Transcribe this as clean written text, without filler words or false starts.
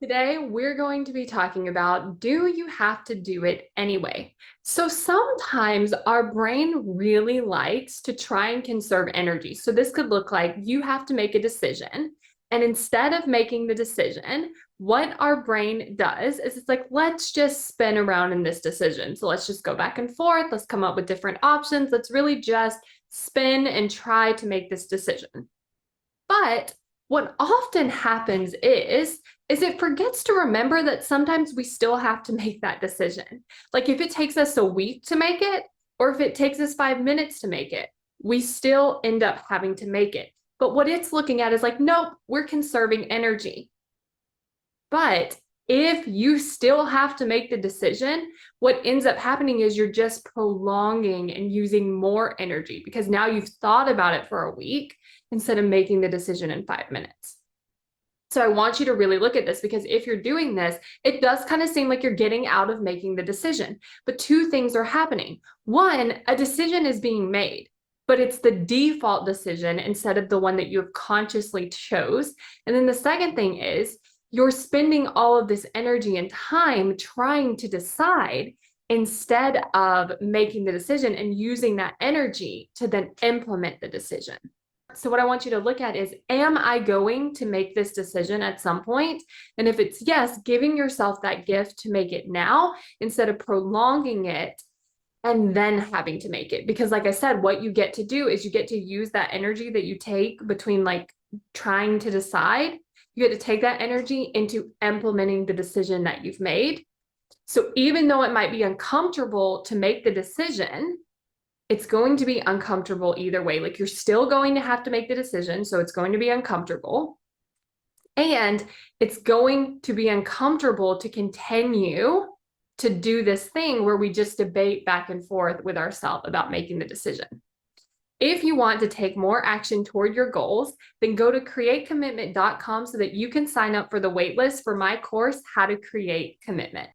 Today, we're going to be talking about, do you have to do it anyway? So sometimes our brain really likes to try and conserve energy. So this could look like you have to make a decision. And instead of making the decision, what our brain does is it's like, let's just spin around in this decision. So let's just go back and forth. Let's come up with different options. Let's really just spin and try to make this decision. But what often happens is it forgets to remember that sometimes we still have to make that decision. Like if it takes us a week to make it, or if it takes us 5 minutes to make it, we still end up having to make it. But what it's looking at is like, nope, we're conserving energy. But if you still have to make the decision, what ends up happening is you're just prolonging and using more energy because now you've thought about it for a week instead of making the decision in 5 minutes. So I want you to really look at this because if you're doing this, it does kind of seem like you're getting out of making the decision. But two things are happening. One, a decision is being made, but it's the default decision instead of the one that you have consciously chose. And then the second thing is you're spending all of this energy and time trying to decide instead of making the decision and using that energy to then implement the decision. So what I want you to look at is, am I going to make this decision at some point? And if it's yes, giving yourself that gift to make it now instead of prolonging it and then having to make it. Because like I said, what you get to do is you get to use that energy that you take between like trying to decide. You get to take that energy into implementing the decision that you've made. So even though it might be uncomfortable to make the decision, it's going to be uncomfortable either way. Like you're still going to have to make the decision. So it's going to be uncomfortable. And it's going to be uncomfortable to continue to do this thing where we just debate back and forth with ourselves about making the decision. If you want to take more action toward your goals, then go to createcommitment.com so that you can sign up for the waitlist for my course, How to Create Commitment.